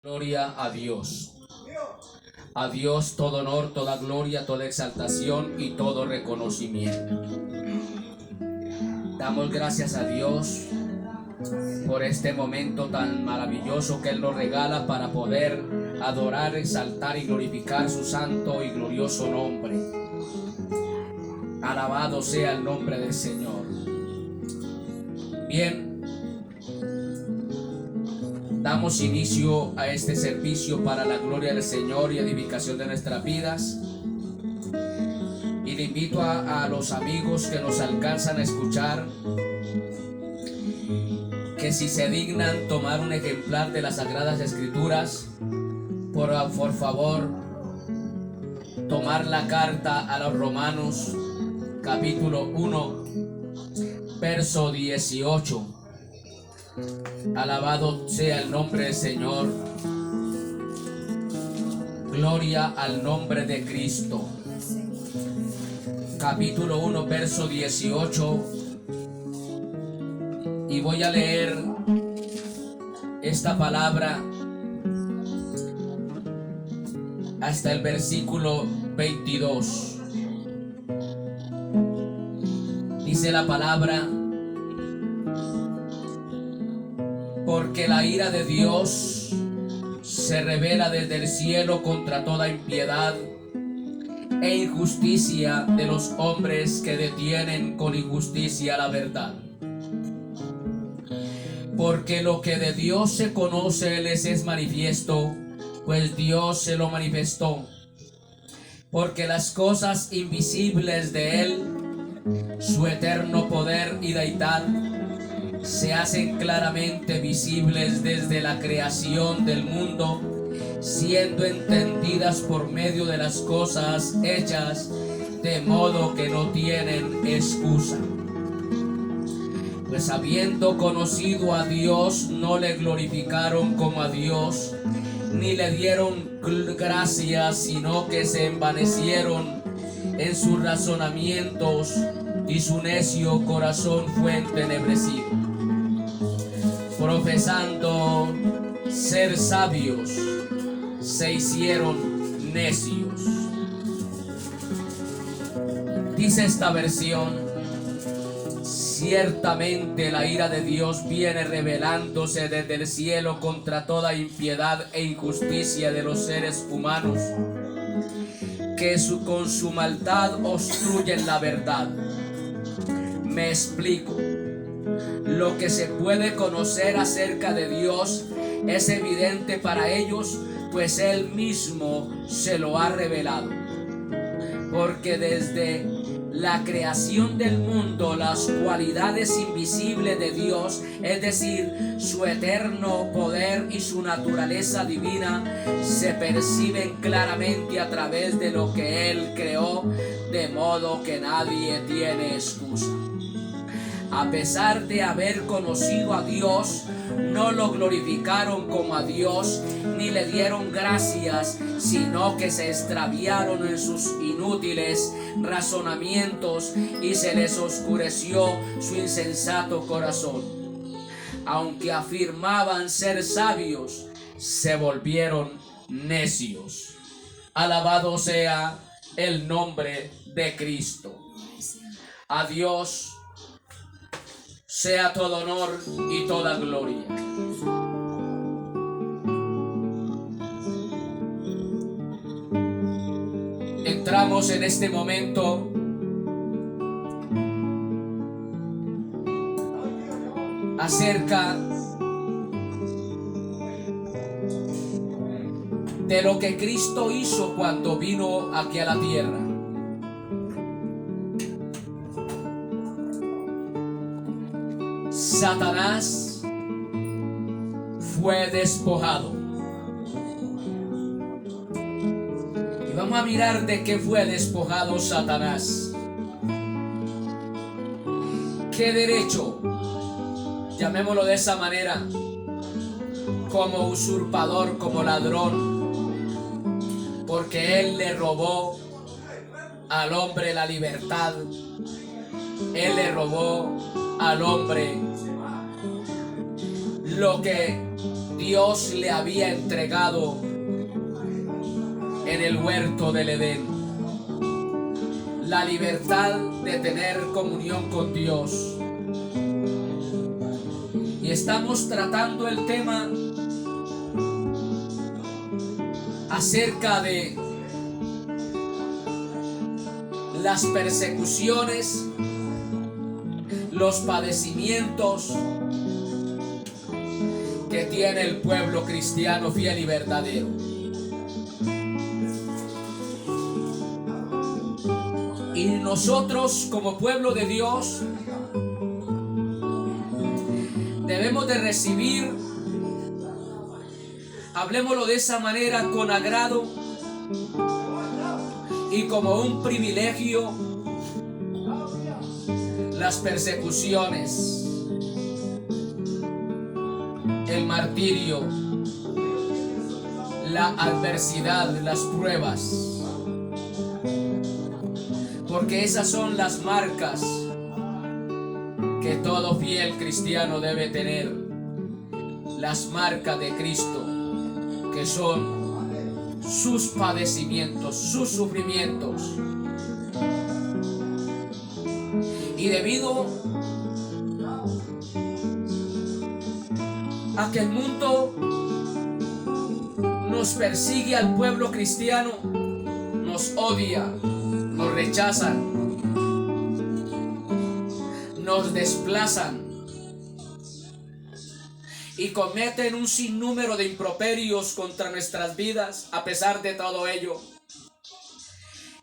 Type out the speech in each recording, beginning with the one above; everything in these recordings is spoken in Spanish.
Gloria a Dios. A Dios todo honor, toda gloria, toda exaltación y todo reconocimiento. Damos gracias a Dios por este momento tan maravilloso que Él nos regala para poder adorar, exaltar y glorificar su santo y glorioso nombre. Alabado sea el nombre del Señor. Bien, damos inicio a este servicio para la gloria del Señor y edificación de nuestras vidas. Y le invito a los amigos que nos alcanzan a escuchar, que si se dignan tomar un ejemplar de las Sagradas Escrituras, por favor, tomar la carta a los Romanos, capítulo 1, verso 18. Alabado sea el nombre del Señor. Gloria al nombre de Cristo. Capítulo 1, verso 18. Y voy a leer esta palabra hasta el versículo 22. Dice la palabra: porque la ira de Dios se revela desde el cielo contra toda impiedad e injusticia de los hombres que detienen con injusticia la verdad. Porque lo que de Dios se conoce les es manifiesto, pues Dios se lo manifestó. Porque las cosas invisibles de Él, su eterno poder y deidad, se hacen claramente visibles desde la creación del mundo, siendo entendidas por medio de las cosas hechas, de modo que no tienen excusa. Pues habiendo conocido a Dios, no le glorificaron como a Dios, ni le dieron gracias, sino que se envanecieron en sus razonamientos, y su necio corazón fue entenebrecido. Profesando ser sabios, se hicieron necios. Dice esta versión: ciertamente la ira de Dios viene revelándose desde el cielo contra toda impiedad e injusticia de los seres humanos, que con su maldad obstruyen la verdad. Me explico. Lo que se puede conocer acerca de Dios es evidente para ellos, pues Él mismo se lo ha revelado. Porque desde la creación del mundo, las cualidades invisibles de Dios, es decir, su eterno poder y su naturaleza divina, se perciben claramente a través de lo que Él creó, de modo que nadie tiene excusa. A pesar de haber conocido a Dios, no lo glorificaron como a Dios, ni le dieron gracias, sino que se extraviaron en sus inútiles razonamientos y se les oscureció su insensato corazón. Aunque afirmaban ser sabios, se volvieron necios. Alabado sea el nombre de Cristo. A Dios sea todo honor y toda gloria. Entramos en este momento acerca de lo que Cristo hizo cuando vino aquí a la tierra. Satanás fue despojado. Y vamos a mirar de qué fue despojado Satanás. ¿Qué derecho? Llamémoslo de esa manera. Como usurpador, como ladrón. Porque él le robó al hombre la libertad. Él le robó al hombre lo que Dios le había entregado en el huerto del Edén. La libertad de tener comunión con Dios. Y estamos tratando el tema acerca de las persecuciones, los padecimientos que tiene el pueblo cristiano fiel y verdadero. Y nosotros como pueblo de Dios debemos de recibir, hablemoslo de esa manera, con agrado y como un privilegio, las persecuciones, el martirio, la adversidad, las pruebas, porque esas son las marcas que todo fiel cristiano debe tener, las marcas de Cristo, que son sus padecimientos, sus sufrimientos. Y debido a que el mundo nos persigue al pueblo cristiano, nos odia, nos rechazan, nos desplazan y cometen un sinnúmero de improperios contra nuestras vidas. A pesar de todo ello,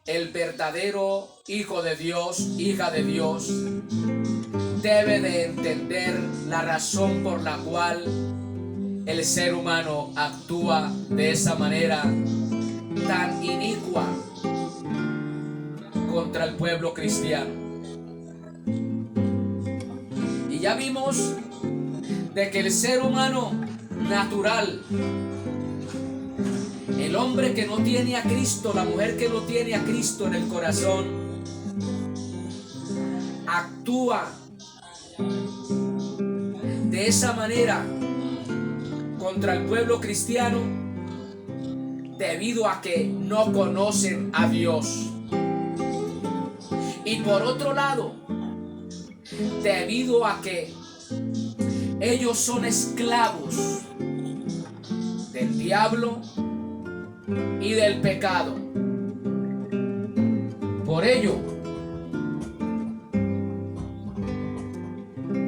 el verdadero hijo de Dios, hija de Dios, debe de entender la razón por la cual el ser humano actúa de esa manera tan inicua contra el pueblo cristiano. Y ya vimos de que el ser humano natural, el hombre que no tiene a Cristo, la mujer que no tiene a Cristo en el corazón, actúa de esa manera contra el pueblo cristiano debido a que no conocen a Dios. Y por otro lado, debido a que ellos son esclavos del diablo y del pecado. Por ello,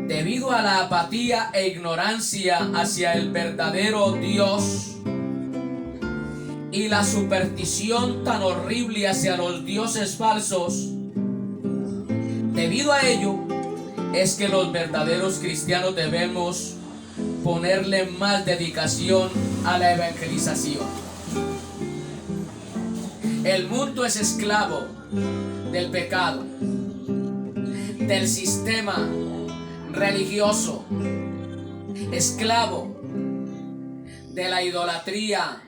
debido a la apatía e ignorancia hacia el verdadero Dios y la superstición tan horrible hacia los dioses falsos, debido a ello es que los verdaderos cristianos debemos ponerle más dedicación a la evangelización. El mundo es esclavo del pecado, del sistema religioso, esclavo de la idolatría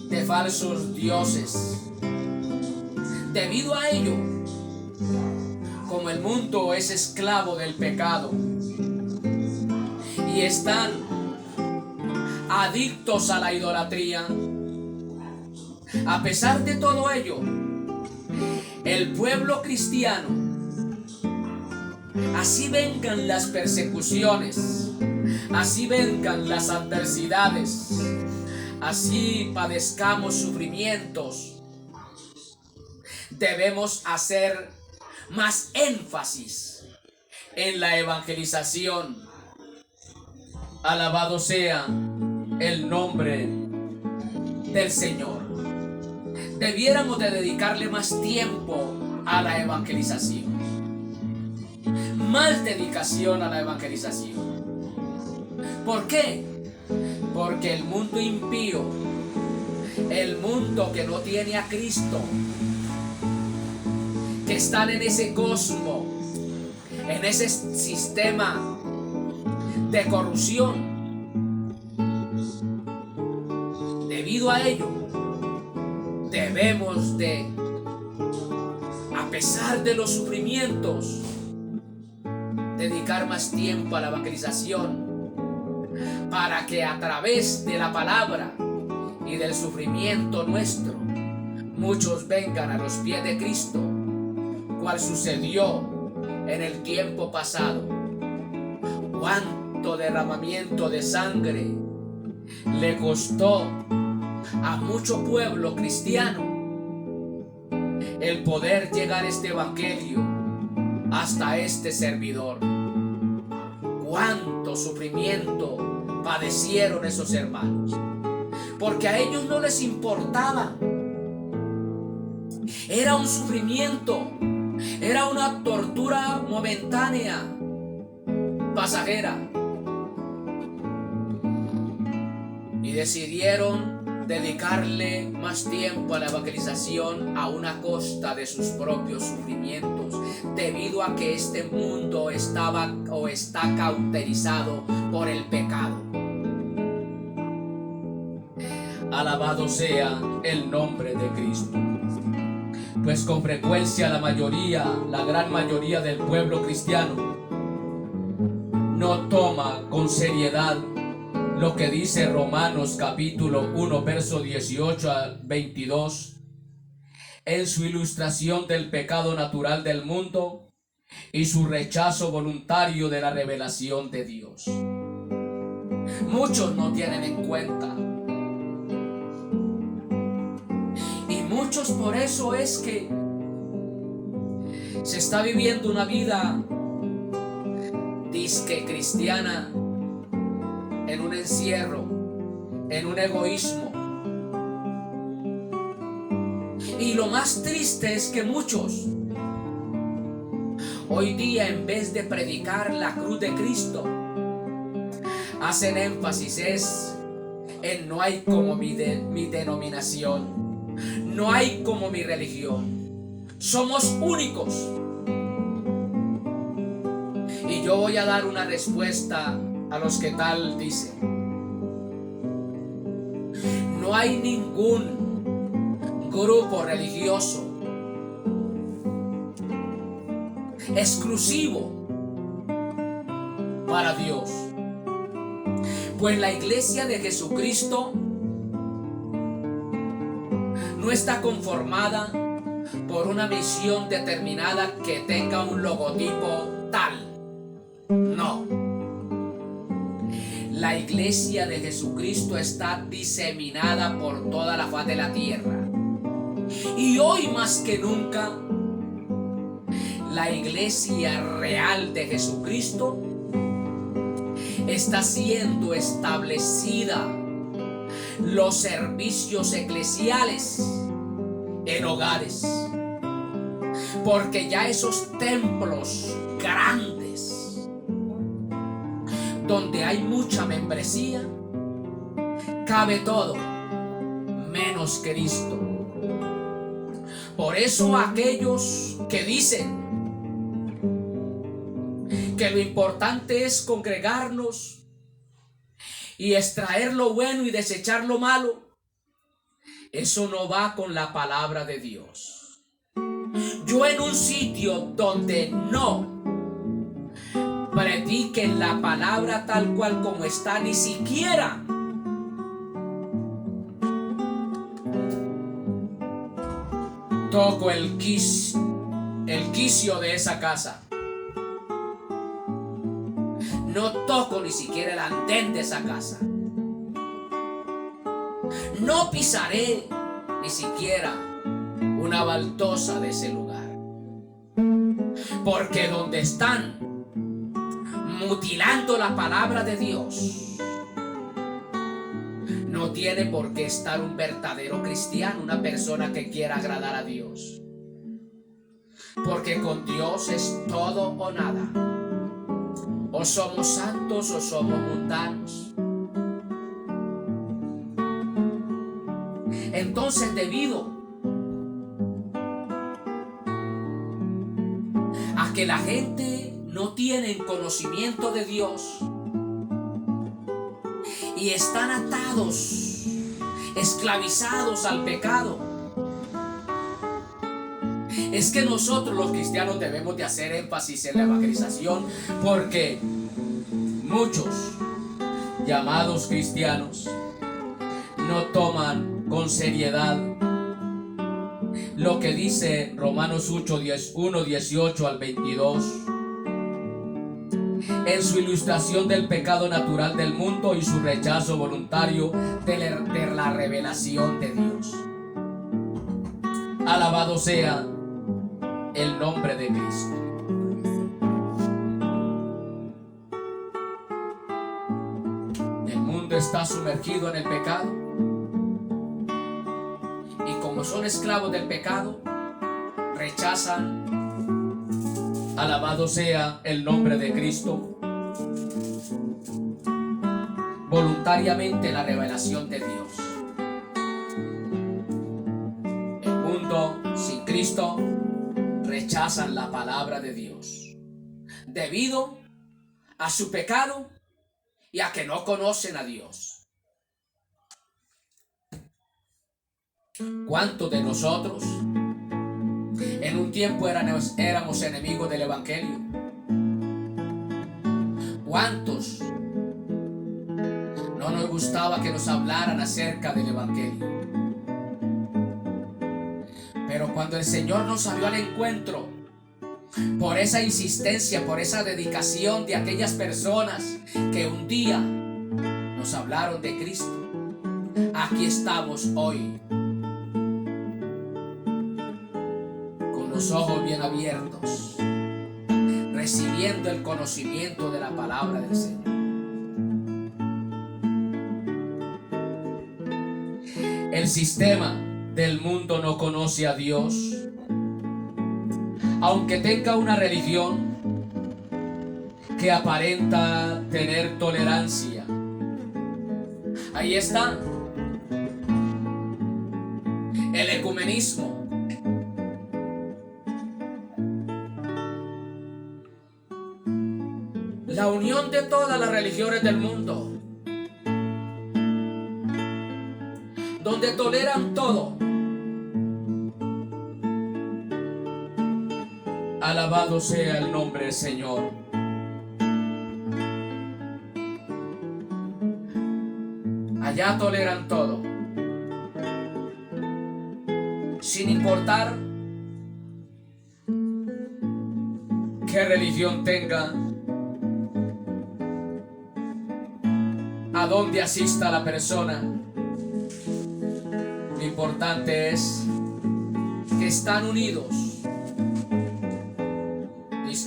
de falsos dioses. Debido a ello, como el mundo es esclavo del pecado y están adictos a la idolatría, a pesar de todo ello, el pueblo cristiano, así vengan las persecuciones, así vengan las adversidades, así padezcamos sufrimientos, debemos hacer más énfasis en la evangelización. Alabado sea el nombre del Señor. Debiéramos de dedicarle más tiempo a la evangelización, más dedicación a la evangelización. ¿Por qué? Porque el mundo impío, el mundo que no tiene a Cristo, que están en ese cosmos, en ese sistema de corrupción, debido a ello debemos de, a pesar de los sufrimientos, dedicar más tiempo a la evangelización, para que a través de la palabra y del sufrimiento nuestro, muchos vengan a los pies de Cristo, cual sucedió en el tiempo pasado. Cuánto derramamiento de sangre le costó a mucho pueblo cristiano el poder llegar este evangelio hasta este servidor. Cuánto sufrimiento padecieron esos hermanos, porque a ellos no les importaba. Era un sufrimiento, era una tortura momentánea, pasajera, y decidieron dedicarle más tiempo a la evangelización a una costa de sus propios sufrimientos, debido a que este mundo estaba o está cauterizado por el pecado. Alabado sea el nombre de Cristo. Pues con frecuencia la gran mayoría del pueblo cristiano no toma con seriedad lo que dice Romanos capítulo 1 verso 18 al 22 en su ilustración del pecado natural del mundo y su rechazo voluntario de la revelación de Dios. Muchos no tienen en cuenta, y muchos por eso es que se está viviendo una vida disque cristiana en un encierro, en un egoísmo. Y lo más triste es que muchos hoy día, en vez de predicar la cruz de Cristo, hacen énfasis en no hay como mi denominación, no hay como mi religión, somos únicos. Y yo voy a dar una respuesta a los que tal dicen. No hay ningún grupo religioso exclusivo para Dios, pues la iglesia de Jesucristo no está conformada por una misión determinada que tenga un logotipo tal. No. La iglesia de Jesucristo está diseminada por toda la faz de la tierra. Y hoy más que nunca, la iglesia real de Jesucristo está siendo establecida. Los servicios eclesiales en hogares, porque ya esos templos grandes donde hay mucha membresía, cabe todo menos Cristo. Por eso aquellos que dicen que lo importante es congregarnos y extraer lo bueno y desechar lo malo, eso no va con la palabra de Dios. Yo en un sitio donde no prediquen la palabra tal cual como está, ni siquiera toco el quicio de esa casa. No toco ni siquiera el andén de esa casa. No pisaré ni siquiera una baldosa de ese lugar. Porque donde están mutilando la palabra de Dios, no tiene por qué estar un verdadero cristiano, una persona que quiera agradar a Dios. Porque con Dios es todo o nada. O somos santos o somos mundanos. Entonces, debido a que la gente no tiene conocimiento de Dios y están atados, esclavizados al pecado, es que nosotros los cristianos debemos de hacer énfasis en la evangelización, porque muchos llamados cristianos no toman con seriedad lo que dice Romanos 8, 1, 18 al 22 en su ilustración del pecado natural del mundo y su rechazo voluntario de la revelación de Dios. Alabado sea el nombre de Cristo. El mundo está sumergido en el pecado y como son esclavos del pecado, rechazan, alabado sea el nombre de Cristo, voluntariamente la revelación de Dios. El mundo sin Cristo rechazan la palabra de Dios debido a su pecado y a que no conocen a Dios. ¿Cuántos de nosotros en un tiempo éramos enemigos del Evangelio? ¿Cuántos no nos gustaba que nos hablaran acerca del Evangelio? Pero cuando el Señor nos salió al encuentro, por esa insistencia, por esa dedicación de aquellas personas que un día nos hablaron de Cristo, aquí estamos hoy, con los ojos bien abiertos, recibiendo el conocimiento de la palabra del Señor. El sistema del mundo no conoce a Dios, aunque tenga una religión que aparenta tener tolerancia. Ahí está el ecumenismo. La unión de todas las religiones del mundo, donde toleran todo. Alabado sea el nombre del Señor. Allá toleran todo, sin importar qué religión tenga, a dónde asista la persona. Lo importante es que están unidos,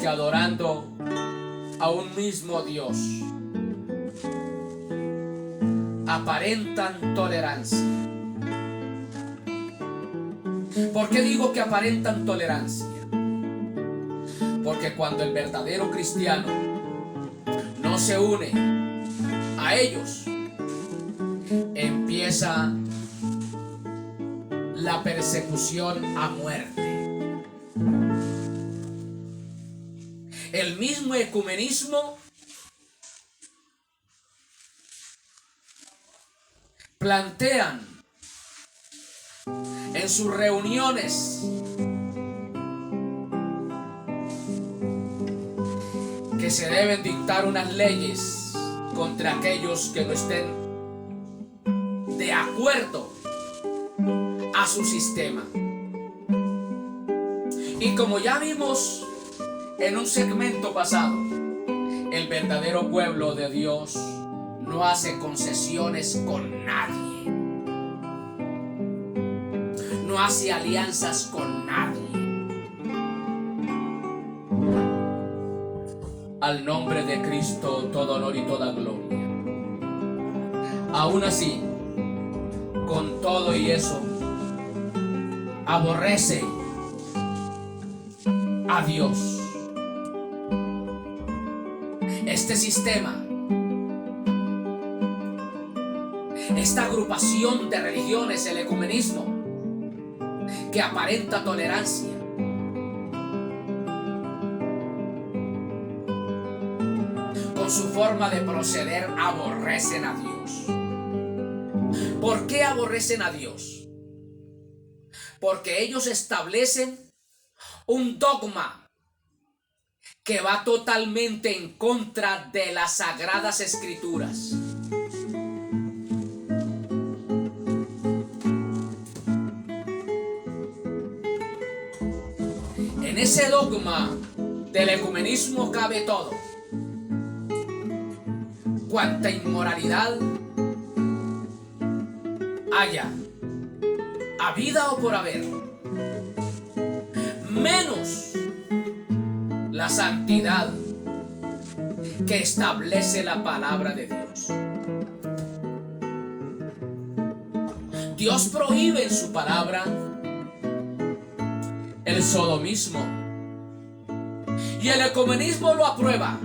que adorando a un mismo Dios. Aparentan tolerancia. ¿Por qué digo que aparentan tolerancia? Porque cuando el verdadero cristiano no se une a ellos, empieza la persecución a muerte. El mismo ecumenismo plantean en sus reuniones que se deben dictar unas leyes contra aquellos que no estén de acuerdo a su sistema. Y como ya vimos en un segmento pasado, el verdadero pueblo de Dios no hace concesiones con nadie, no hace alianzas con nadie. Al nombre de Cristo todo honor y toda gloria. Aún así, con todo y eso, aborrece a Dios. Este sistema, esta agrupación de religiones, el ecumenismo, que aparenta tolerancia, con su forma de proceder aborrecen a Dios. ¿Por qué aborrecen a Dios? Porque ellos establecen un dogma que va totalmente en contra de las sagradas escrituras. En ese dogma del ecumenismo cabe todo. Cuanta inmoralidad haya, habida o por haber, menos la santidad que establece la palabra de Dios. Dios prohíbe en su palabra el sodomismo y el ecumenismo lo aprueba.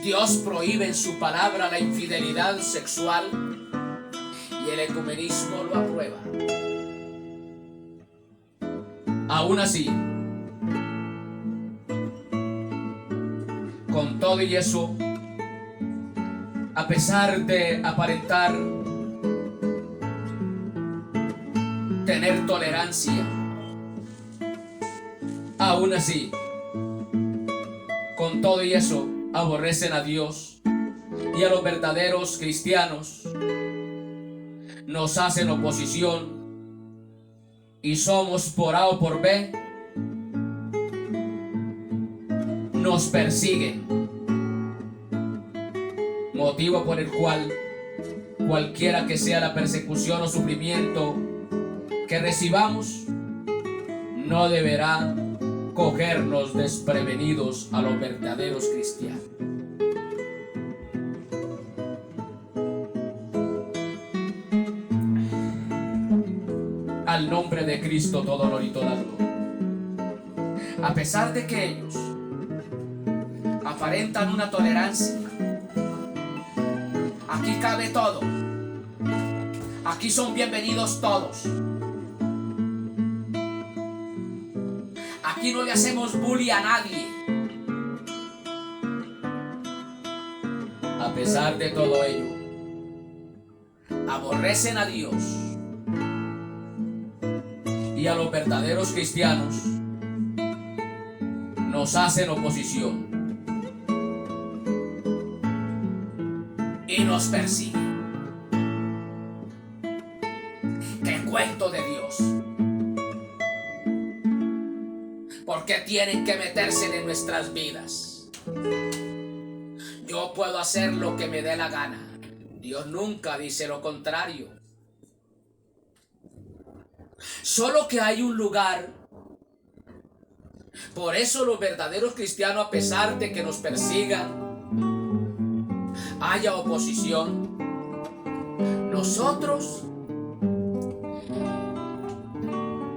Dios prohíbe en su palabra la infidelidad sexual y el ecumenismo lo aprueba. Aún así, con todo y eso, a pesar de aparentar tener tolerancia, aún así, con todo y eso, aborrecen a Dios y a los verdaderos cristianos, nos hacen oposición y somos por A o por B, nos persiguen, motivo por el cual cualquiera que sea la persecución o sufrimiento que recibamos, no deberá cogernos desprevenidos a los verdaderos cristianos. Al nombre de Cristo todo honor y toda gloria. A pesar de que ellos aparentan una tolerancia, aquí cabe todo. Aquí son bienvenidos todos. Aquí no le hacemos bullying a nadie. A pesar de todo ello, aborrecen a Dios y a los verdaderos cristianos, nos hacen oposición y nos persiguen. ¿Qué cuento de Dios? ¿Por qué tienen que meterse en nuestras vidas? Yo puedo hacer lo que me dé la gana. Dios nunca dice lo contrario. Solo que hay un lugar. Por eso los verdaderos cristianos, a pesar de que nos persigan, haya oposición, nosotros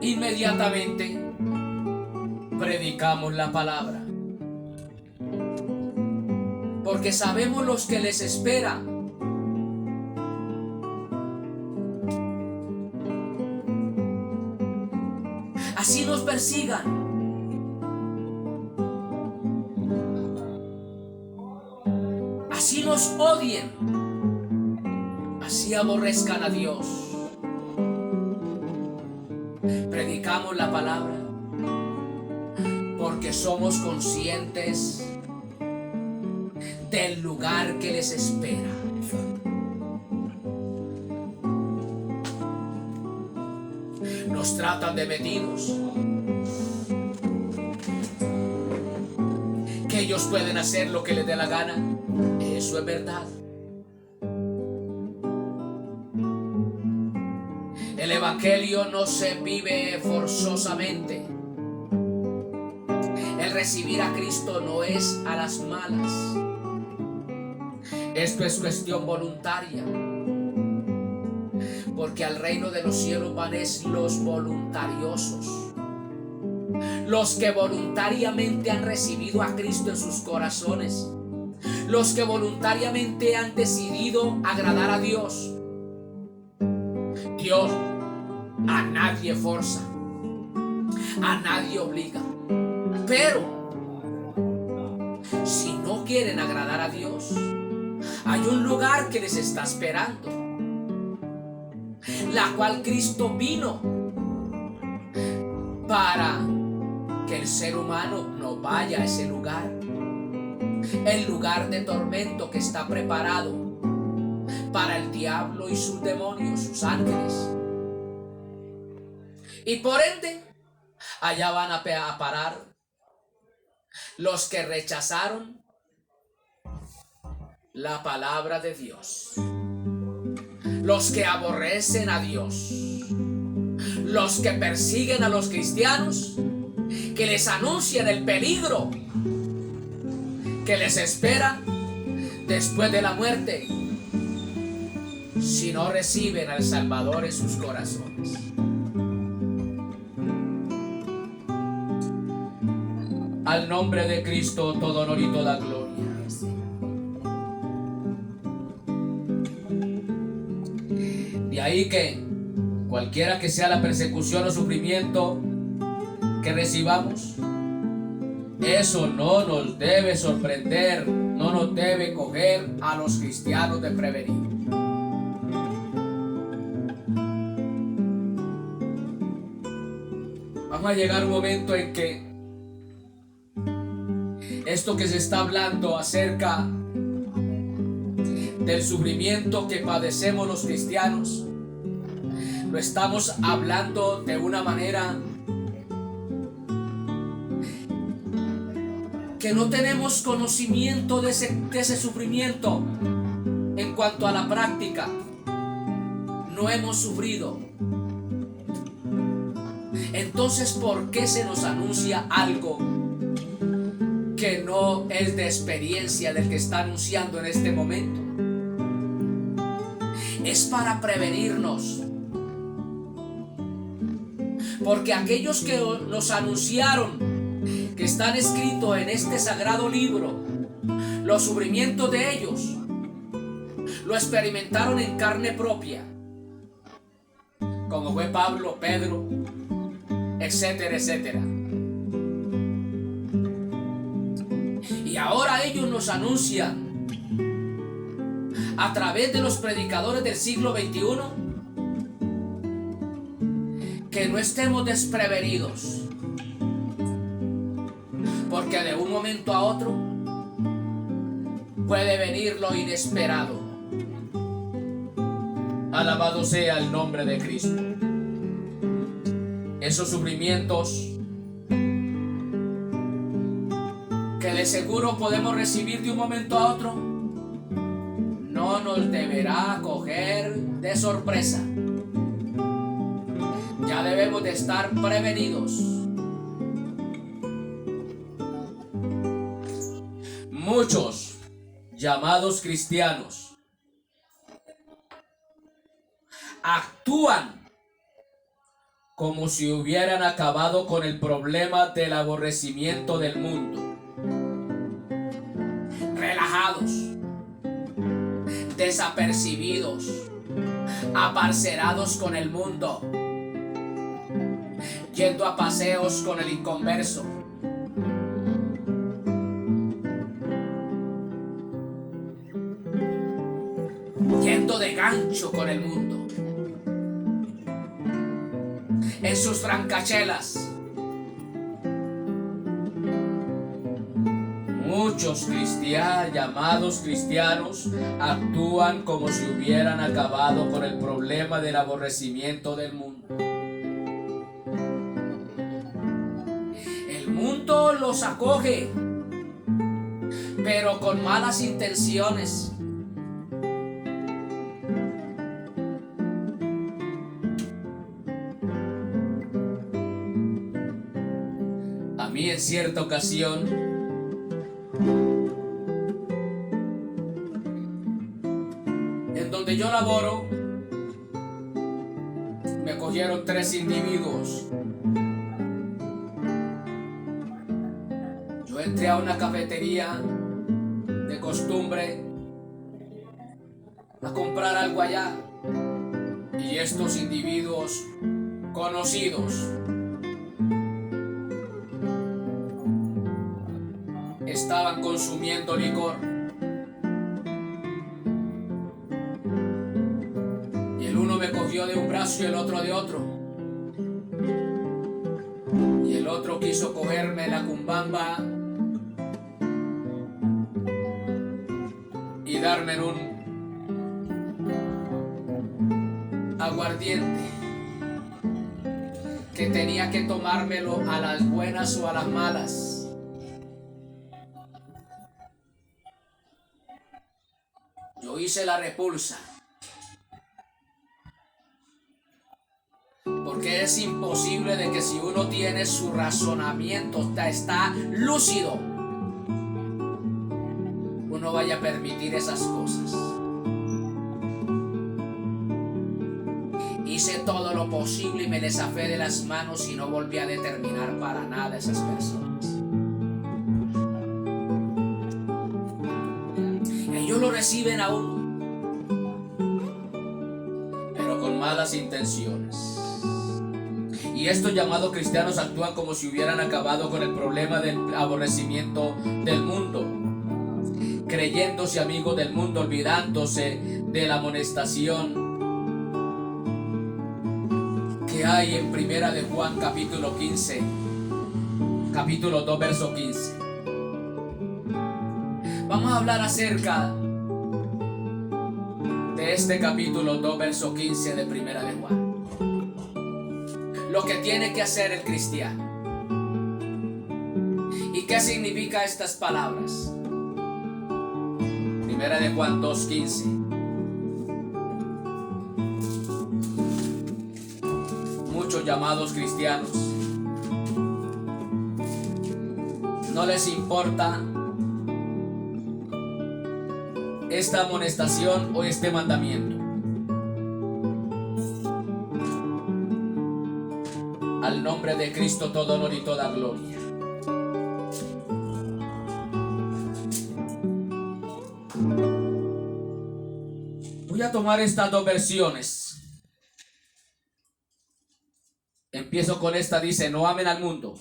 inmediatamente predicamos la palabra, porque sabemos los que les espera. Así nos persigan, así nos odien, así aborrezcan a Dios. Predicamos la palabra porque somos conscientes del lugar que les espera. Nos tratan de metidos, que ellos pueden hacer lo que les dé la gana. Eso es verdad. El evangelio no se vive forzosamente. El recibir a Cristo no es a las malas. Esto es cuestión voluntaria. Porque al reino de los cielos van los voluntariosos, los que voluntariamente han recibido a Cristo en sus corazones, los que voluntariamente han decidido agradar a Dios. Dios a nadie forza, a nadie obliga, pero si no quieren agradar a Dios, hay un lugar que les está esperando, la cual Cristo vino para que el ser humano no vaya a ese lugar, el lugar de tormento que está preparado para el diablo y sus demonios, sus ángeles. Y por ende, Allá van a parar los que rechazaron la palabra de Dios, los que aborrecen a Dios, los que persiguen a los cristianos, que les anuncian el peligro que les espera después de la muerte si no reciben al Salvador en sus corazones. Al nombre de Cristo todo honor y toda gloria. De ahí que cualquiera que sea la persecución o sufrimiento que recibamos, eso no nos debe sorprender, no nos debe coger a los cristianos desprevenidos. Vamos a llegar a un momento en que esto que se está hablando acerca del sufrimiento que padecemos los cristianos, lo estamos hablando de una manera que no tenemos conocimiento de ese sufrimiento. En cuanto a la práctica, no hemos sufrido. Entonces, ¿por qué se nos anuncia algo que no es de experiencia del que está anunciando en este momento? Es para prevenirnos, porque aquellos que nos anunciaron, que están escritos en este sagrado libro, los sufrimientos de ellos lo experimentaron en carne propia, como fue Pablo, Pedro, etcétera, etcétera. Y ahora ellos nos anuncian a través de los predicadores del siglo XXI que no estemos desprevenidos, porque de un momento a otro puede venir lo inesperado. Alabado sea el nombre de Cristo. Esos sufrimientos que de seguro podemos recibir de un momento a otro, no nos deberá coger de sorpresa. Ya debemos de estar prevenidos. Muchos llamados cristianos actúan como si hubieran acabado con el problema del aborrecimiento del mundo. Relajados, desapercibidos, aparcerados con el mundo, yendo a paseos con el inconverso. Yendo de gancho con el mundo, en sus francachelas. Muchos llamados cristianos actúan como si hubieran acabado con el problema del aborrecimiento del mundo. El mundo los acoge, pero con malas intenciones. A mí en cierta ocasión en donde yo laboro me cogieron 3 individuos. Yo entré a una cafetería de costumbre a comprar algo allá y estos individuos conocidos estaban consumiendo licor. Y el uno me cogió de un brazo y el otro de otro. Y el otro quiso cogerme la cumbamba y darme un aguardiente. que tenía que tomármelo a las buenas o a las malas. Yo hice la repulsa. Porque es imposible de que si uno tiene su razonamiento, está lúcido, uno vaya a permitir esas cosas. Hice todo lo posible y me desafé de las manos y no volví a determinar para nada a esas personas. Ellos lo reciben aún, pero con malas intenciones. Y estos llamados cristianos actúan como si hubieran acabado con el problema del aborrecimiento del mundo, creyéndose amigos del mundo, olvidándose de la amonestación que hay en Primera de Juan capítulo 15, capítulo 2, verso 15. Vamos a hablar acerca de este capítulo 2, verso 15 de Primera de Juan. Lo que tiene que hacer el cristiano. ¿Y qué significa estas palabras? Primera de Juan 2:15. Muchos llamados cristianos no les importa esta amonestación o este mandamiento. Al nombre de Cristo todo honor y toda gloria. Voy a tomar estas dos versiones. Empiezo con esta, dice: no amen al mundo,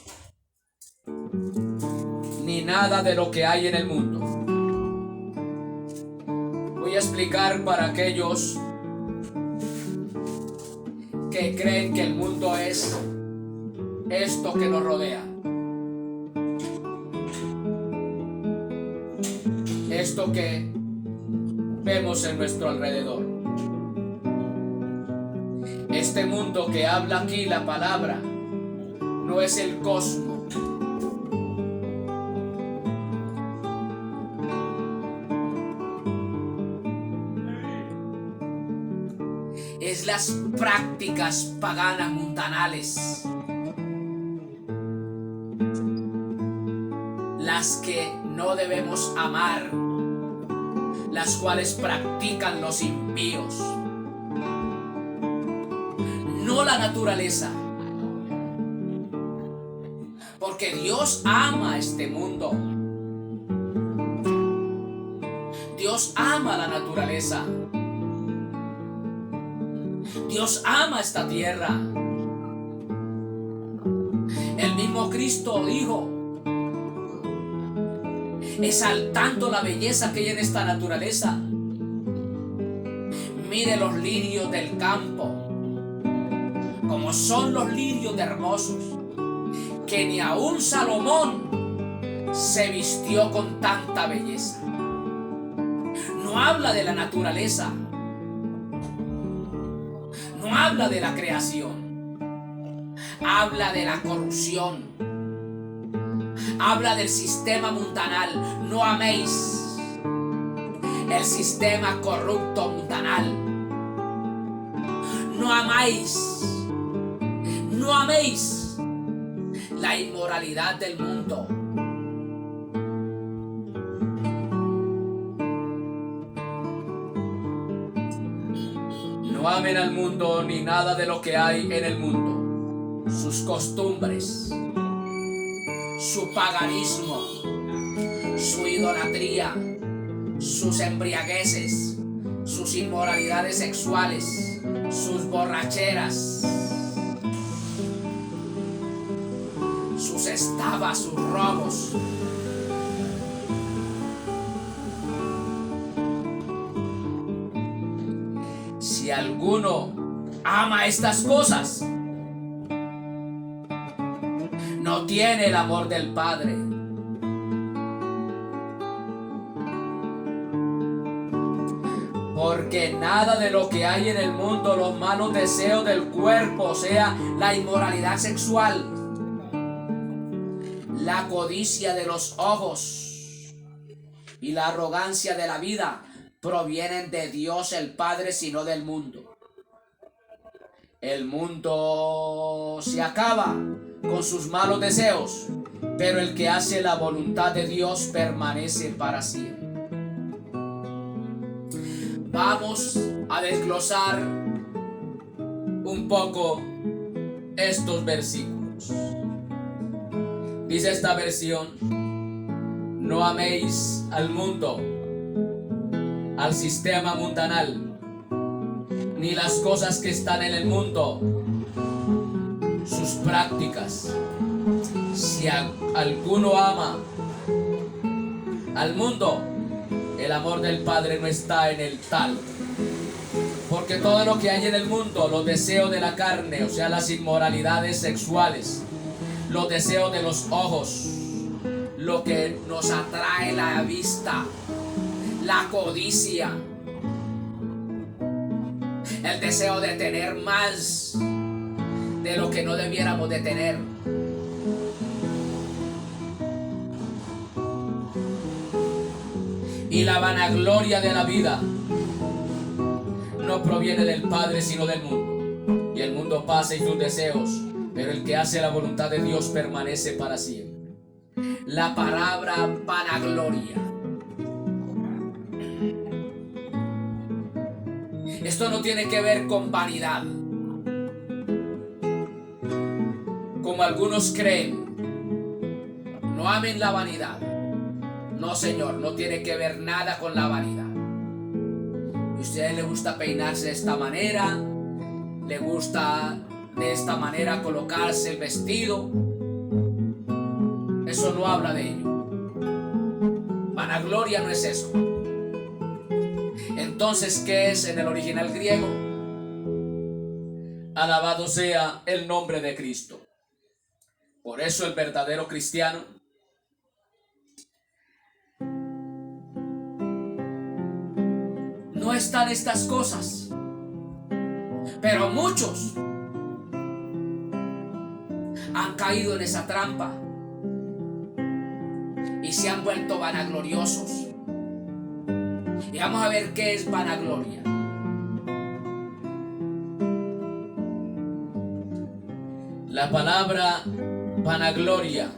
ni nada de lo que hay en el mundo. Voy a explicar para aquellos que creen que el mundo es esto que nos rodea, esto que vemos en nuestro alrededor, este mundo que habla aquí la palabra no es el cosmos, es las prácticas paganas mundanales, las que no debemos amar, las cuales practican los impíos, no la naturaleza, porque Dios ama este mundo, Dios ama la naturaleza, Dios ama esta tierra. El mismo Cristo dijo, exaltando la belleza que hay en esta naturaleza: mire los lirios del campo, como son los lirios de hermosos, que ni aun Salomón se vistió con tanta belleza. No habla de la naturaleza, no habla de la creación, habla de la corrupción, habla del sistema mundanal. No améis el sistema corrupto mundanal. No améis la inmoralidad del mundo. No amen al mundo ni nada de lo que hay en el mundo, sus costumbres, su paganismo, su idolatría, sus embriagueces, sus inmoralidades sexuales, sus borracheras, sus estafas, sus robos. Si alguno ama estas cosas, no tiene el amor del Padre. Porque nada de lo que hay en el mundo, los malos deseos del cuerpo, o sea, la inmoralidad sexual, la codicia de los ojos y la arrogancia de la vida, provienen de Dios el Padre, sino del mundo. El mundo se acaba con sus malos deseos, pero el que hace la voluntad de Dios permanece para siempre. Vamos a desglosar un poco estos versículos. Dice esta versión: no améis al mundo, al sistema mundanal, ni las cosas que están en el mundo, sus prácticas. Si alguno ama al mundo, el amor del Padre no está en el tal. Porque todo lo que hay en el mundo, los deseos de la carne, o sea, las inmoralidades sexuales, los deseos de los ojos, lo que nos atrae la vista, la codicia, el deseo de tener más de lo que no debiéramos de tener, y la vanagloria de la vida no proviene del Padre sino del mundo. Y el mundo pasa y sus deseos, pero el que hace la voluntad de Dios permanece para siempre. La palabra vanagloria, esto no tiene que ver con vanidad, como algunos creen. No amen la vanidad. No, Señor, no tiene que ver nada con la vanidad. A usted le gusta peinarse de esta manera, le gusta de esta manera colocarse el vestido. Eso no habla de ello. Vanagloria no es eso. Entonces, ¿qué es en el original griego? Alabado sea el nombre de Cristo. Por eso el verdadero cristiano no están estas cosas, pero muchos han caído en esa trampa y se han vuelto vanagloriosos. Y vamos a ver qué es vanagloria. La palabra vanagloria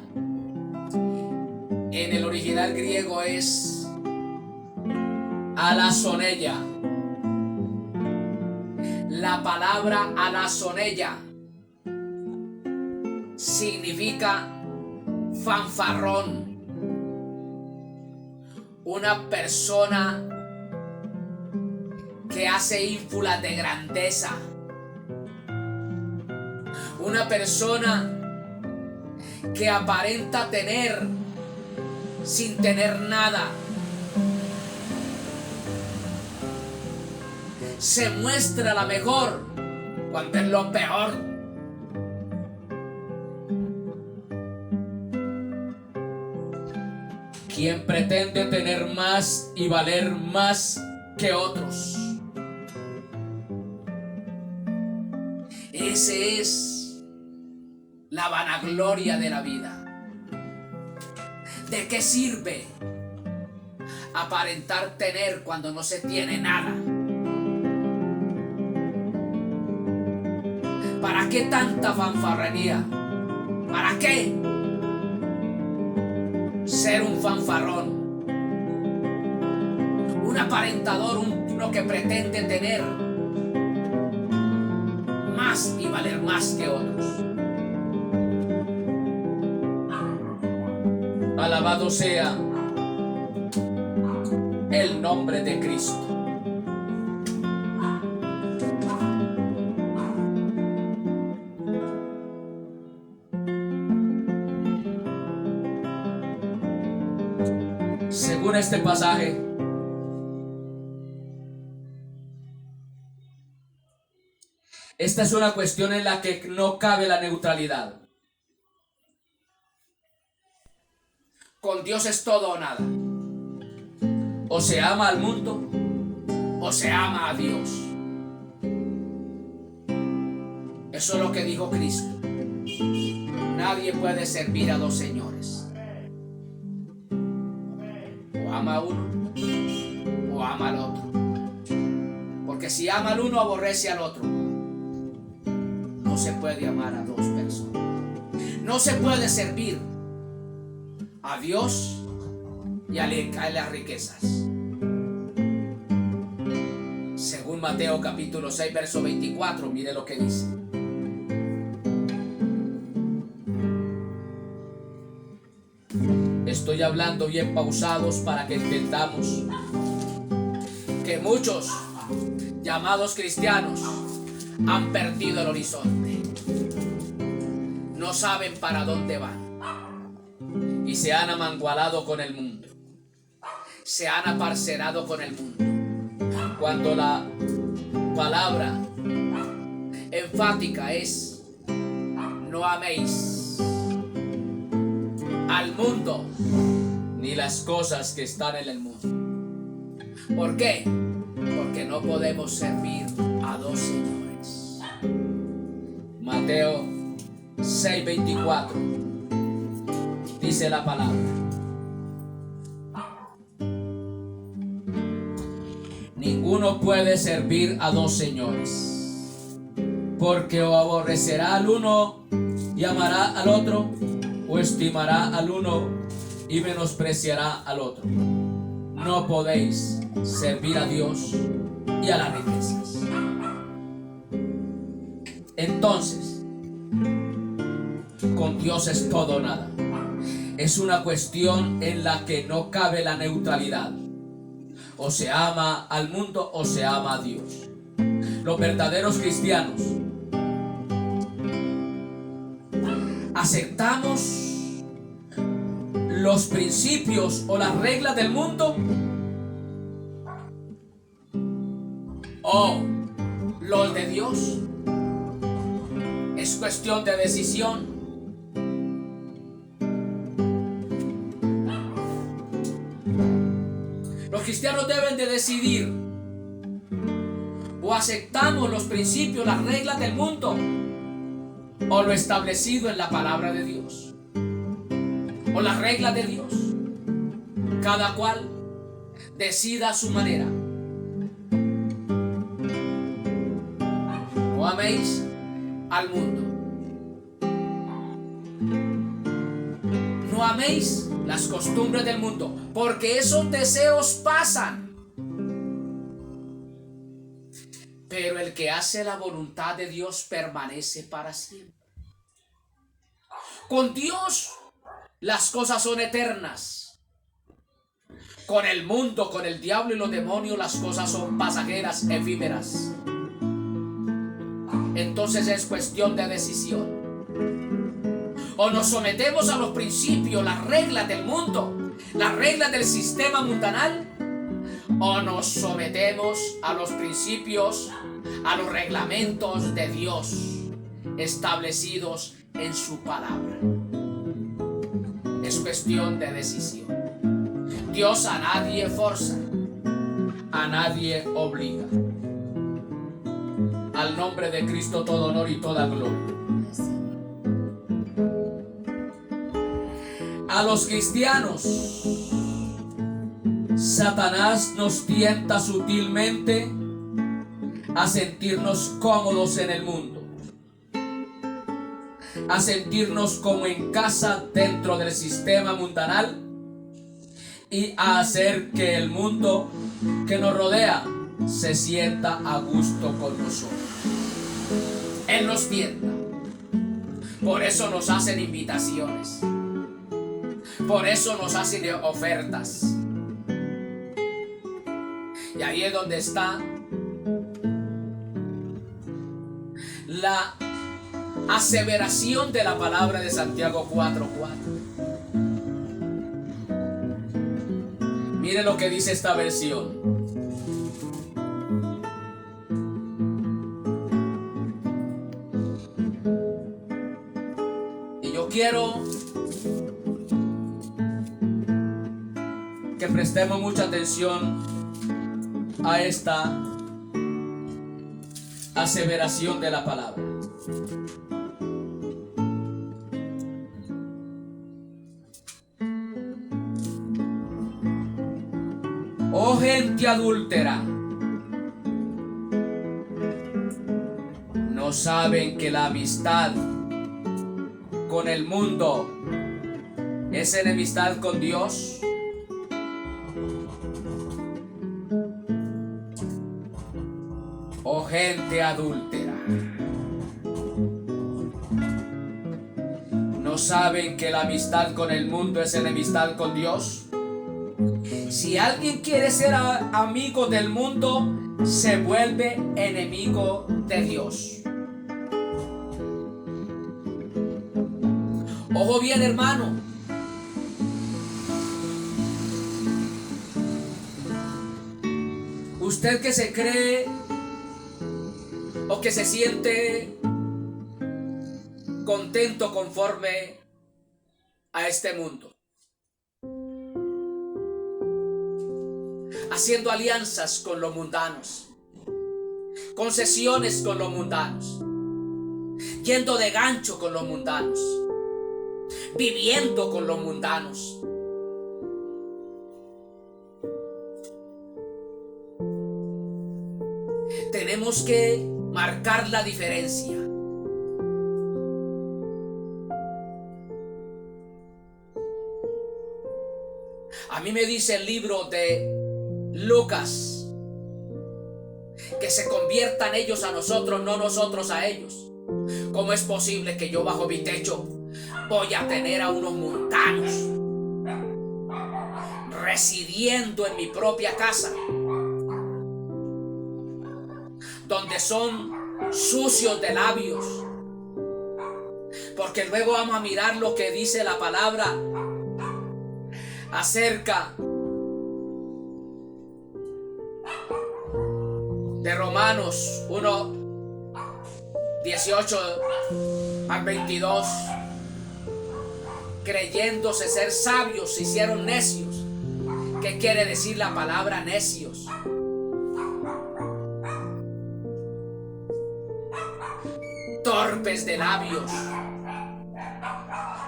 en el original griego es alazonella. La palabra alazonella significa fanfarrón, una persona que hace ínfulas de grandeza, una persona que aparenta tener sin tener nada. Se muestra la mejor cuando es lo peor. Quien pretende tener más y valer más que otros. Ese es la vanagloria de la vida. ¿De qué sirve aparentar tener cuando no se tiene nada? ¿Para qué tanta fanfarrería? ¿Para qué ser un fanfarrón? Un aparentador, uno que pretende tener más y valer más que otros. Alabado sea el nombre de Cristo. Según este pasaje, esta es una cuestión en la que no cabe la neutralidad. Con Dios es todo o nada. O se ama al mundo o se ama a Dios. Eso es lo que dijo Cristo. Nadie puede servir a dos señores. O ama a uno o ama al otro. Porque si ama al uno, aborrece al otro. No se puede amar a dos personas. No se puede servir a Dios y a las riquezas. Según Mateo capítulo 6, verso 24, mire lo que dice. Estoy hablando bien pausados para que entendamos que muchos llamados cristianos han perdido el horizonte. No saben para dónde van y se han amangualado con el mundo. Se han aparcerado con el mundo. Cuando la palabra enfática es: no améis al mundo ni las cosas que están en el mundo. ¿Por qué? Porque no podemos servir a dos señores. Mateo 6:24 dice la palabra: ninguno puede servir a dos señores, porque o aborrecerá al uno y amará al otro, o estimará al uno y menospreciará al otro. No podéis servir a Dios y a las riquezas. Entonces, con Dios es todo o nada. Es una cuestión en la que no cabe la neutralidad. O se ama al mundo o se ama a Dios. Los verdaderos cristianos aceptamos los principios o las reglas del mundo, o los de Dios. Es cuestión de decisión. Los cristianos deben de decidir: o aceptamos los principios, las reglas del mundo, o lo establecido en la palabra de Dios, o las reglas de Dios. Cada cual decida a su manera. No améis al mundo. No améis las costumbres del mundo, porque esos deseos pasan. Pero el que hace la voluntad de Dios permanece para siempre. Con Dios las cosas son eternas. Con el mundo, con el diablo y los demonios, las cosas son pasajeras, efímeras. Entonces es cuestión de decisión. O nos sometemos a los principios, las reglas del mundo, las reglas del sistema mundanal, o nos sometemos a los principios, a los reglamentos de Dios establecidos en su palabra. Es cuestión de decisión. Dios a nadie forza, a nadie obliga. Al nombre de Cristo todo honor y toda gloria. A los cristianos, Satanás nos tienta sutilmente a sentirnos cómodos en el mundo, a sentirnos como en casa dentro del sistema mundanal y a hacer que el mundo que nos rodea se sienta a gusto con nosotros. Él nos tienta. Por eso nos hacen invitaciones. Por eso nos hacen ofertas. Y ahí es donde está la aseveración de la palabra de Santiago 4:4. Mire lo que dice esta versión. Y yo quiero que prestemos mucha atención a esta aseveración de la palabra. Oh gente adúltera, ¿no saben que la amistad con el mundo es enemistad con Dios? Oh gente adúltera, ¿no saben que la amistad con el mundo es enemistad con Dios? Si alguien quiere ser amigo del mundo, se vuelve enemigo de Dios. Ojo bien, hermano. Usted que se cree o que se siente contento conforme a este mundo, haciendo alianzas con los mundanos, concesiones con los mundanos, yendo de gancho con los mundanos, viviendo con los mundanos. Tenemos que marcar la diferencia. A mí me dice el libro de Lucas que se conviertan ellos a nosotros, no nosotros a ellos. ¿Cómo es posible que yo bajo mi techo voy a tener a unos mundanos residiendo en mi propia casa, donde son sucios de labios? Porque luego vamos a mirar lo que dice la palabra acerca de Romanos 1, 18 al 22. Creyéndose ser sabios, se hicieron necios. ¿Qué quiere decir la palabra necios? Torpes de labios,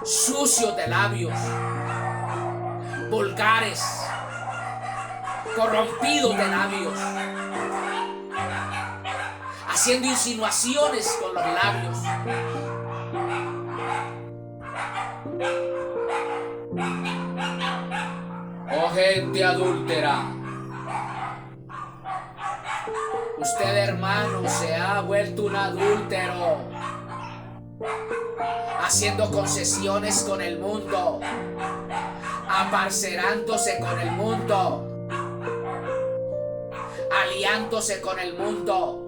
sucios de labios, vulgares, corrompidos de labios, haciendo insinuaciones con los labios. Oh gente adúltera, usted, hermano, se ha vuelto un adúltero, haciendo concesiones con el mundo, aparcerándose con el mundo, aliándose con el mundo,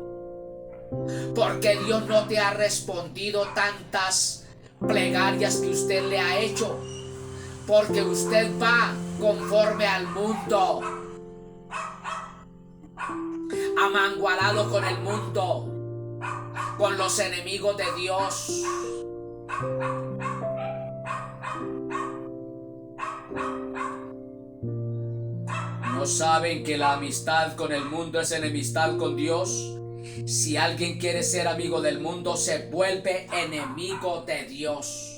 porque Dios no te ha respondido tantas plegarias que usted le ha hecho, porque usted va conforme al mundo, amangualado con el mundo, con los enemigos de Dios. ¿No saben que la amistad con el mundo es enemistad con Dios? Si alguien quiere ser amigo del mundo, se vuelve enemigo de Dios.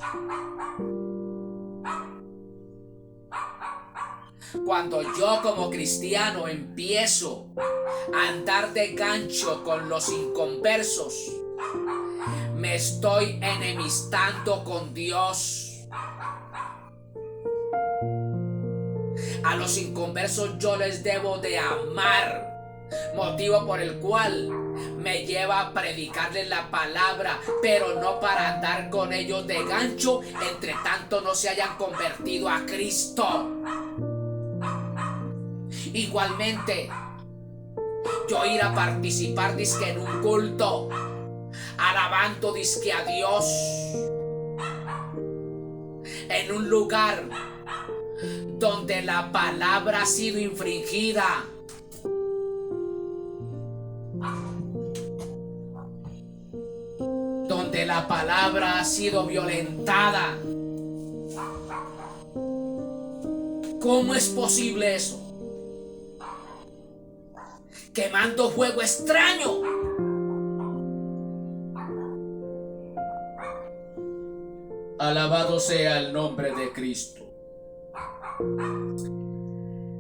Cuando yo como cristiano empiezo a andar de gancho con los inconversos, me estoy enemistando con Dios. A los inconversos yo les debo de amar, motivo por el cual me lleva a predicarles la palabra, pero no para andar con ellos de gancho, entre tanto no se hayan convertido a Cristo. Igualmente, yo ir a participar dizque en un culto, alabando dizque a Dios, en un lugar donde la palabra ha sido infringida, donde la palabra ha sido violentada. ¿Cómo es posible eso? quemando fuego extraño. Alabado sea el nombre de Cristo.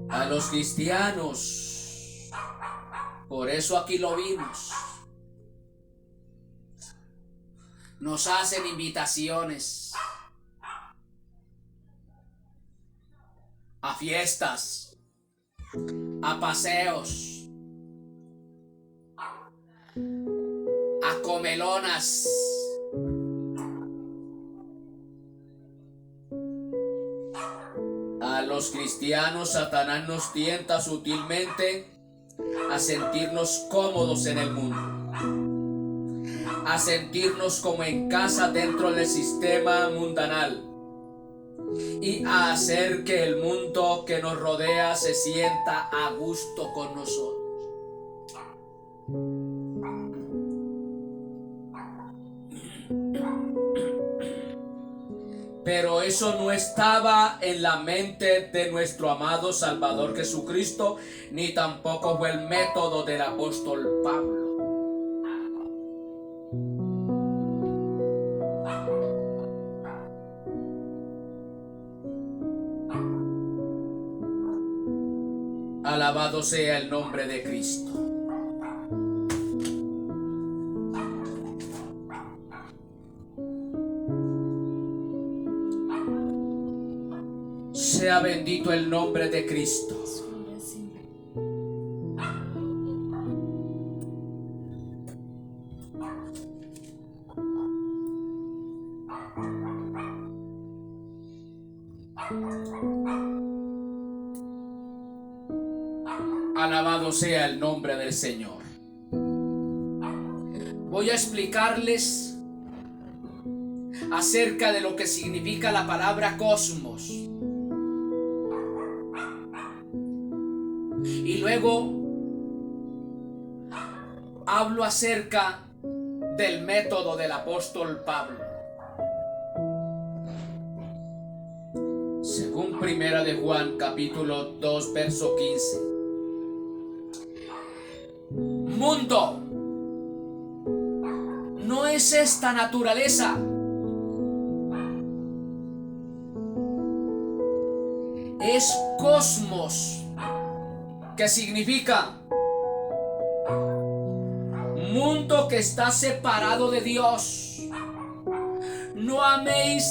A los cristianos, por eso aquí lo vimos, nos hacen invitaciones a fiestas, a paseos, a comelonas. A los cristianos, Satanás nos tienta sutilmente a sentirnos cómodos en el mundo, a sentirnos como en casa dentro del sistema mundanal y a hacer que el mundo que nos rodea se sienta a gusto con nosotros. Pero eso no estaba en la mente de nuestro amado Salvador Jesucristo, ni tampoco fue el método del apóstol Pablo. Alabado sea el nombre de Cristo. Sea bendito el nombre de Cristo. Alabado sea el nombre del Señor. Voy a explicarles acerca de lo que significa la palabra cosmos. Y luego hablo acerca del método del apóstol Pablo. Según Primera de Juan, capítulo 2, verso 15. Mundo, no es esta naturaleza. Es cosmos, que significa mundo que está separado de Dios. No améis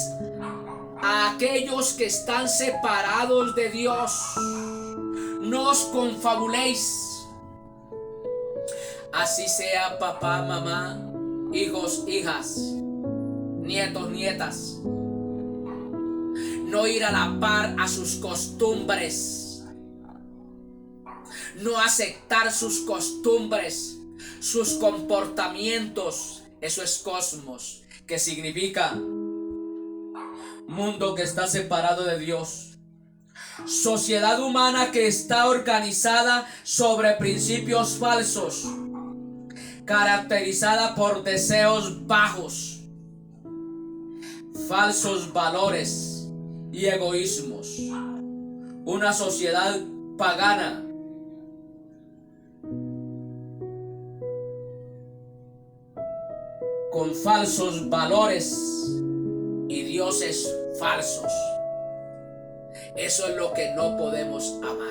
a aquellos que están separados de Dios. No os confabuléis. Así sea papá, mamá, hijos, hijas, nietos, nietas. No ir a la par a sus costumbres. No aceptar sus costumbres, sus comportamientos. Eso es cosmos, que significa mundo que está separado de Dios. Sociedad humana que está organizada sobre principios falsos, caracterizada por deseos bajos, falsos valores y egoísmos. Una sociedad pagana, con falsos valores y dioses falsos. Eso es lo que no podemos amar.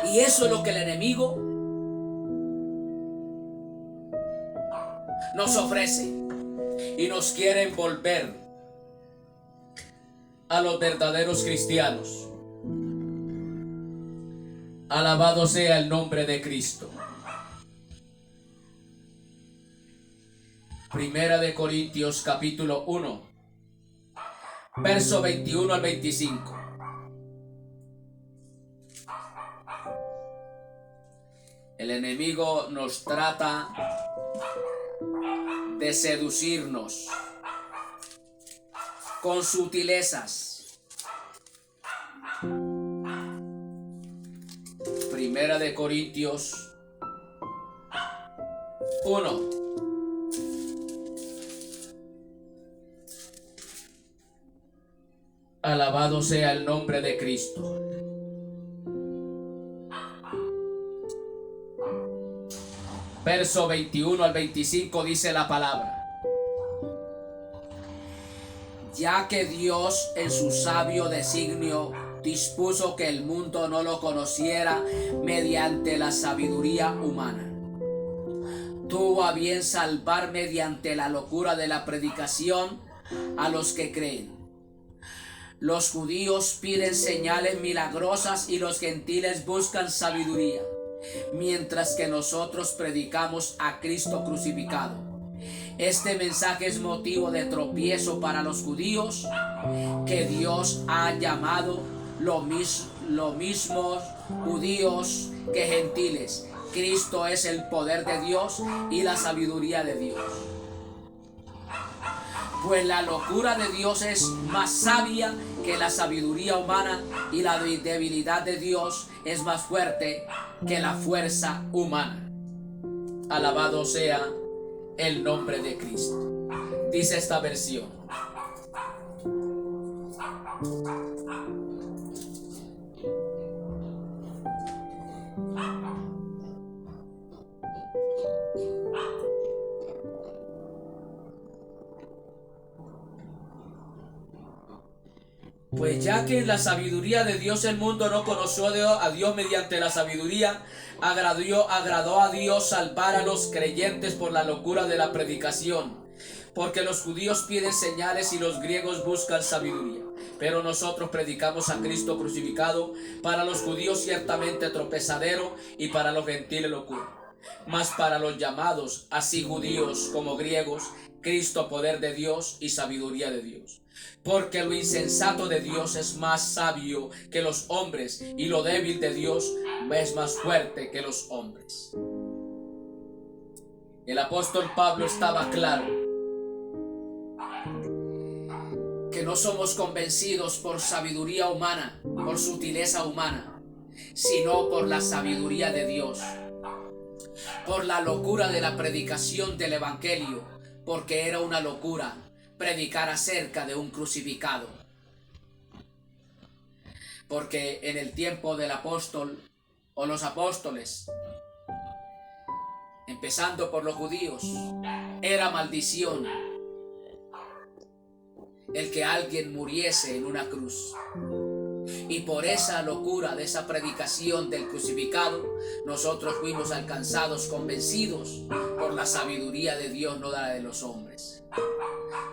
Y eso es lo que el enemigo nos ofrece y nos quiere envolver a los verdaderos cristianos. Alabado sea el nombre de Cristo. Primera de Corintios capítulo 1, verso 21 al 25. El enemigo nos trata de seducirnos con sutilezas. Primera de Corintios 1. Alabado sea el nombre de Cristo. Verso 21 al 25 dice la palabra: ya que Dios en su sabio designio dispuso que el mundo no lo conociera mediante la sabiduría humana, tuvo a bien salvar mediante la locura de la predicación a los que creen. Los judíos piden señales milagrosas y los gentiles buscan sabiduría, mientras que nosotros predicamos a Cristo crucificado. Este mensaje es motivo de tropiezo para los judíos, que Dios ha llamado lo mismos judíos que gentiles. Cristo es el poder de Dios y la sabiduría de Dios. Pues la locura de Dios es más sabia que la sabiduría humana, y la debilidad de Dios es más fuerte que la fuerza humana. Alabado sea el nombre de Cristo. Dice esta versión: pues ya que en la sabiduría de Dios el mundo no conoció a Dios mediante la sabiduría, agradó a Dios salvar a los creyentes por la locura de la predicación. Porque los judíos piden señales y los griegos buscan sabiduría. Pero nosotros predicamos a Cristo crucificado, para los judíos ciertamente tropezadero y para los gentiles locura. Mas para los llamados, así judíos como griegos, Cristo poder de Dios y sabiduría de Dios. Porque lo insensato de Dios es más sabio que los hombres, y lo débil de Dios es más fuerte que los hombres. El apóstol Pablo estaba claro que no somos convencidos por sabiduría humana, por sutileza humana, sino por la sabiduría de Dios, por la locura de la predicación del evangelio, porque era una locura predicar acerca de un crucificado. Porque en el tiempo del apóstol o los apóstoles, empezando por los judíos, era maldición el que alguien muriese en una cruz. Y por esa locura de esa predicación del crucificado, nosotros fuimos alcanzados, convencidos por la sabiduría de Dios, no la de los hombres.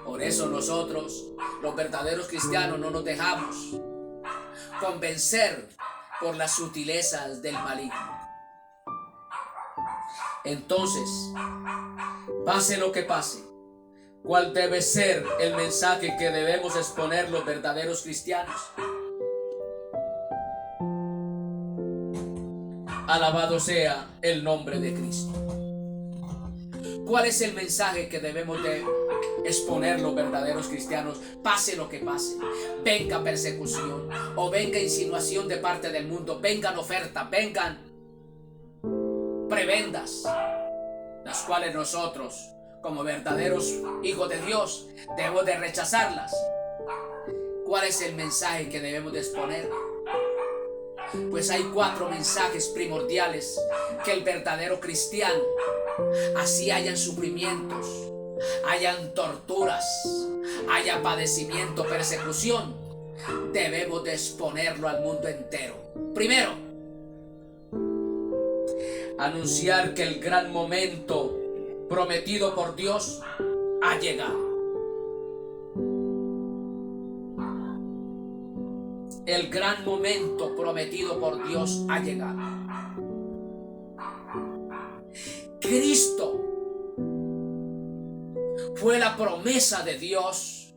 Por eso nosotros, los verdaderos cristianos, no nos dejamos convencer por las sutilezas del maligno. Entonces, pase lo que pase, ¿cuál debe ser el mensaje que debemos exponer los verdaderos cristianos? Alabado sea el nombre de Cristo. ¿Cuál es el mensaje que debemos de exponer los verdaderos cristianos? Pase lo que pase, venga persecución o venga insinuación de parte del mundo, vengan ofertas, vengan prebendas, las cuales nosotros, como verdaderos hijos de Dios, debemos de rechazarlas. ¿Cuál es el mensaje que debemos de exponer? Pues hay 4 mensajes primordiales que el verdadero cristiano, así hayan sufrimientos, hayan torturas, haya padecimiento, persecución, debemos de exponerlo al mundo entero. Primero, anunciar que el gran momento prometido por Dios ha llegado. El gran momento prometido por Dios ha llegado. Cristo fue la promesa de Dios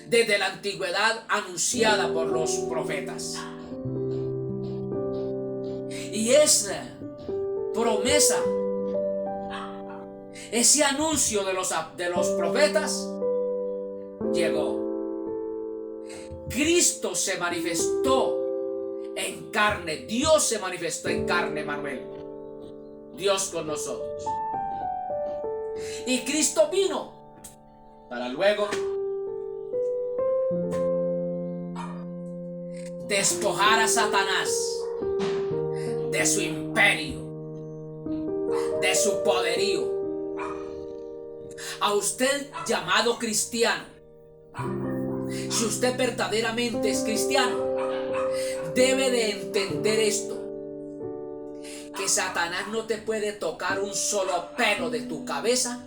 desde la antigüedad, anunciada por los profetas. Y esa promesa, ese anuncio de los profetas, llegó. Cristo se manifestó en carne. Dios se manifestó en carne, Manuel. Dios con nosotros. Y Cristo vino para luego despojar a Satanás de su imperio, de su poderío. A usted llamado cristiano, si usted verdaderamente es cristiano, debe de entender esto: que Satanás no te puede tocar un solo pelo de tu cabeza,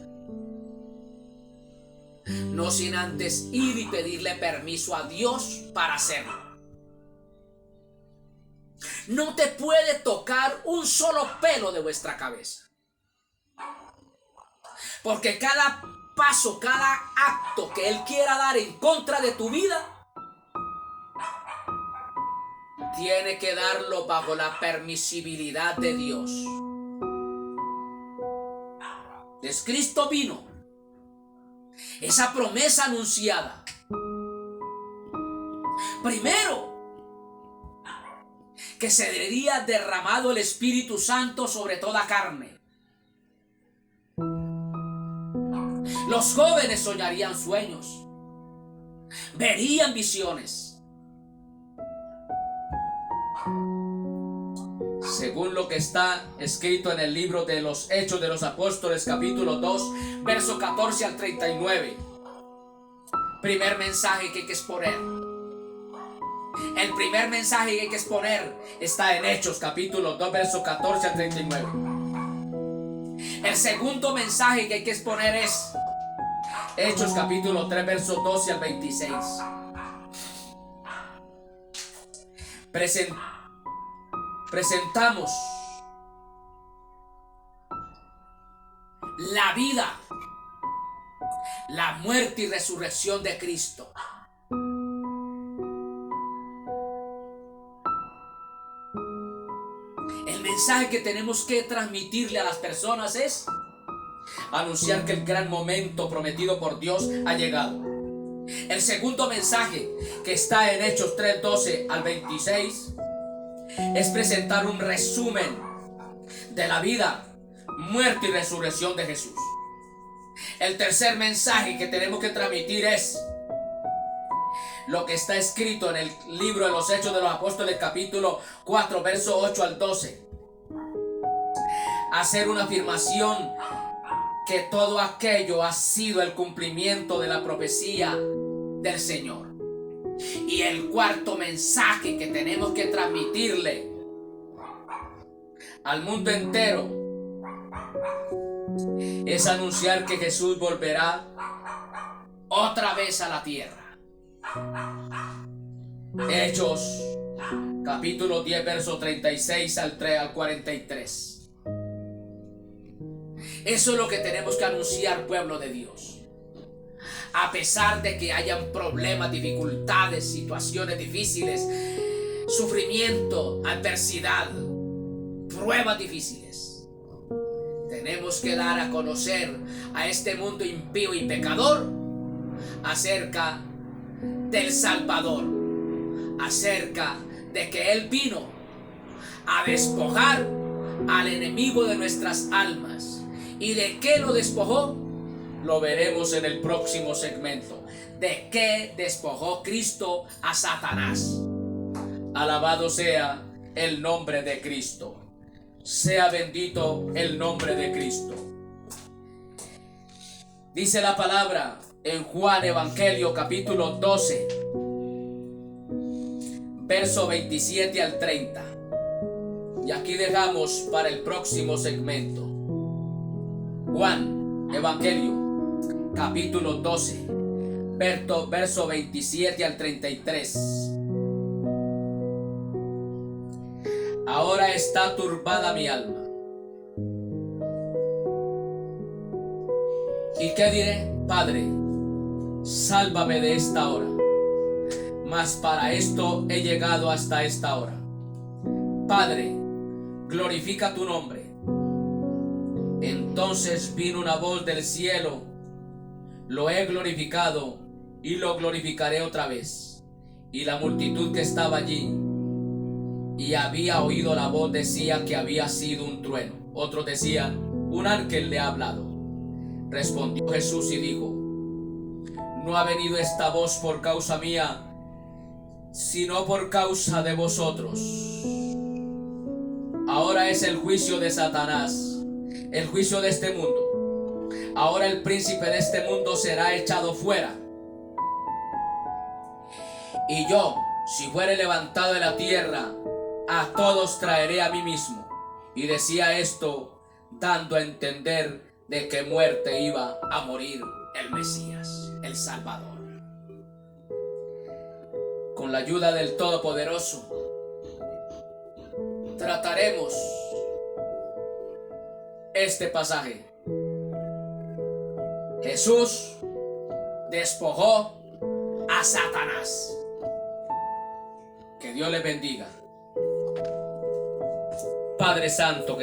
no sin antes ir y pedirle permiso a Dios para hacerlo. No te puede tocar un solo pelo de vuestra cabeza, porque cada paso, cada acto que Él quiera dar en contra de tu vida, tiene que darlo bajo la permisibilidad de Dios. Es Cristo vino, esa promesa anunciada. Primero, que se sería derramado el Espíritu Santo sobre toda carne. Los jóvenes soñarían sueños, verían visiones. Según lo que está escrito en el libro de los Hechos de los Apóstoles, capítulo 2, verso 14 al 39. Primer mensaje que hay que exponer. El primer mensaje que hay que exponer está en Hechos, capítulo 2, verso 14 al 39. El segundo mensaje que hay que exponer es Hechos, capítulo 3, verso 12 al 26. Presentamos la vida, la muerte y resurrección de Cristo. El mensaje que tenemos que transmitirle a las personas es anunciar que el gran momento prometido por Dios ha llegado. El segundo mensaje, que está en Hechos 3, 12 al 26, es presentar un resumen de la vida, muerte y resurrección de Jesús. El tercer mensaje que tenemos que transmitir es lo que está escrito en el libro de los Hechos de los Apóstoles, capítulo 4, verso 8 al 12. Hacer una afirmación que todo aquello ha sido el cumplimiento de la profecía del Señor. Y el cuarto mensaje que tenemos que transmitirle al mundo entero es anunciar que Jesús volverá otra vez a la tierra. Hechos capítulo 10, verso 36 al 43. Eso es lo que tenemos que anunciar, pueblo de Dios. A pesar de que hayan problemas, dificultades, situaciones difíciles, sufrimiento, adversidad, pruebas difíciles, tenemos que dar a conocer a este mundo impío y pecador acerca del Salvador, acerca de que Él vino a despojar al enemigo de nuestras almas. ¿Y de qué lo despojó? Lo veremos en el próximo segmento. ¿De qué despojó Cristo a Satanás? Alabado sea el nombre de Cristo. Sea bendito el nombre de Cristo. Dice la palabra en Juan Evangelio capítulo 12, verso 27 al 30. Y aquí dejamos para el próximo segmento. Juan Evangelio capítulo 12, verso 27 al 33. Ahora está turbada mi alma. ¿Y qué diré? Padre, sálvame de esta hora. Mas para esto he llegado hasta esta hora. Padre, glorifica tu nombre. Entonces vino una voz del cielo: lo he glorificado y lo glorificaré otra vez. Y la multitud que estaba allí y había oído la voz decía que había sido un trueno. Otros decían: un ángel le ha hablado. Respondió Jesús y dijo: no ha venido esta voz por causa mía, sino por causa de vosotros. Ahora es el juicio de Satanás. el juicio de este mundo. Ahora el príncipe de este mundo será echado fuera. Y yo, si fuere levantado de la tierra, a todos traeré a mí mismo. Y decía esto dando a entender de qué muerte iba a morir el Mesías, el Salvador. Con la ayuda del Todopoderoso, trataremos este pasaje. Jesús despojó a Satanás. Que Dios les bendiga. Padre Santo, que